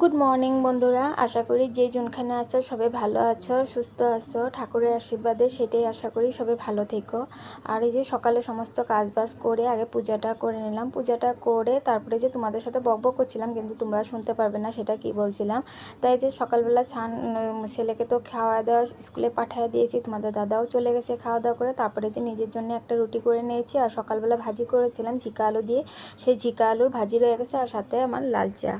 Good morning বন্ধুরা, আশা করি যে যেখানে আছো সবাই ভালো আছো, সুস্থ আছো। ঠাকুরের আশীর্বাদে সেটাই আশা করি সবাই ভালো থেকো। আর এই যে সকালে সমস্ত কাজবাজ করে আগে পূজাটা করে নিলাম। পূজাটা করে তারপরে যে তোমাদের সাথে বকবক করছিলাম, কিন্তু তোমরা শুনতে পারবে না সেটা কি বলছিলাম। তাই যে সকালবেলা ছেলেকে তো খাওয়া দাওয়া স্কুলে পাঠিয়ে দিয়েছি, তোমাদের দাদাও চলে গেছে খাওয়া দাওয়া করে। তারপরে যে নিজের জন্য একটা রুটি করে নিয়েছি, আর সকালবেলা ভাজি করেছিলাম ঝিকা আলু দিয়ে, সেই ঝিকা আলুর ভাজি রয়ে গেছে, আর সাথে আমার লাল চা।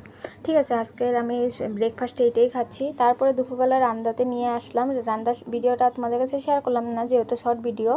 ঠিক আছে, আজকের আমি ব্রেকফাস্টে এটাই খাচ্ছি। তারপরে দুপুরবেলা রান্নাতে নিয়ে আসলাম। রান্নার ভিডিওটা তোমাদের কাছে শেয়ার করলাম না, যেহেতু শর্ট ভিডিও।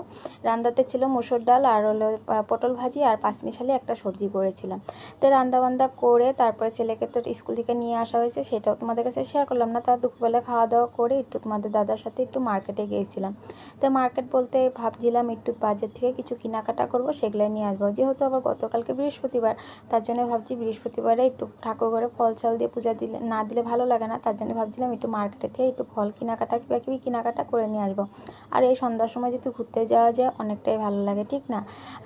রান্নাতে ছিল মুসুর ডাল আর হলো পটল ভাজি আর পাঁচমিশালি একটা সবজি করেছিলাম। তো রান্নাবান্না করে তারপরে ছেলেকে তো স্কুল থেকে নিয়ে আসা হয়েছে, সেটাও তোমাদের কাছে শেয়ার করলাম না। তার দুপুরবেলা খাওয়া দাওয়া করে একটু তোমাদের দাদার সাথে একটু মার্কেটে গিয়েছিলাম। তো মার্কেট বলতে ভাবছিলাম একটু বাজার থেকে কিছু কেনাকাটা করবো, সেগুলো নিয়ে আসবো। যেহেতু আবার গতকালকে বৃহস্পতিবার, তার জন্য ভাবছি বৃহস্পতিবারে একটু ঠাকুর ঘরে ফল চাল দিয়ে পূজা দিলে না দিলে ভালো লাগে না। তার জন্য ভাবছিলাম একটু মার্কেটে থেকে একটু ফল কেনাকাটা কিবা কেনাকাটা করে নিয়ে আসবো। আর এই সন্ধ্যার সময় যদি ঘুরতে যাওয়া যায় অনেকটাই ভালো লাগে, ঠিক না?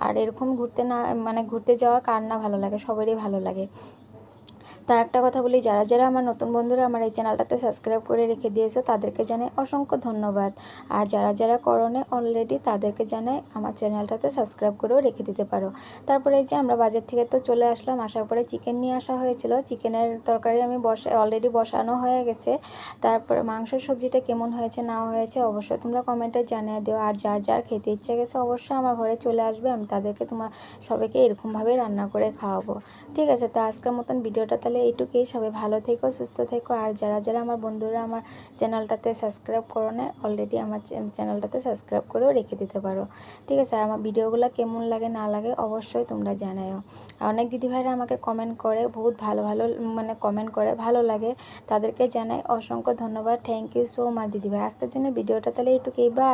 আর এরকম ঘুরতে না ঘুরতে যাওয়া কার না ভালো লাগে, সবারই ভালো লাগে। তার একটা কথা বলি, যারা যারা আমার নতুন বন্ধুরা আমার এই চ্যানেলটাতে সাবস্ক্রাইব করে রেখে দিয়েছো তাদেরকে জানাই অসংখ্য ধন্যবাদ। আর যারা যারা করোনে অলরেডি তাদেরকে জানাই আমার চ্যানেলটাতে সাবস্ক্রাইব করেও রেখে দিতে পারো। তারপরে এই যে আমরা বাজার থেকে তো চলে আসলাম, আসার পরে চিকেন নিয়ে আসা হয়েছিল। চিকেনের তরকারি আমি অলরেডি বসানো হয়ে গেছে। তারপরে মাংসের সবজিটা কেমন হয়েছে না হয়েছে অবশ্যই তোমরা কমেন্টে জানিয়ে দিও। আর যার যার খেতে ইচ্ছে গেছে অবশ্যই আমার ঘরে চলে আসবে, আমি তাদেরকে সবাইকে এরকমভাবে রান্না করে খাওয়াবো। ঠিক আছে, তো আজকের মতন ভিডিওটা তাহলে এইটুকুই। সবাই ভালো থেকো, সুস্থ থেকো। আর যারা যারা আমার বন্ধুরা আমার চ্যানেলটাতে সাবস্ক্রাইব করো না অলরেডি, আমার চ্যানেলটাতে সাবস্ক্রাইব করেও রেখে দিতে পারো। ঠিক আছে, আর আমার ভিডিওগুলো কেমন লাগে না লাগে অবশ্যই তোমরা জানাও। আর অনেক দিদিভাইরা আমাকে কমেন্ট করে, বহুত ভালো ভালো কমেন্ট করে, ভালো লাগে। তাদেরকে জানাই অসংখ্য ধন্যবাদ। থ্যাংক ইউ সো মাচ দিদিভাই। আজকের জন্য ভিডিওটা তাহলে এইটুকুই। বাই।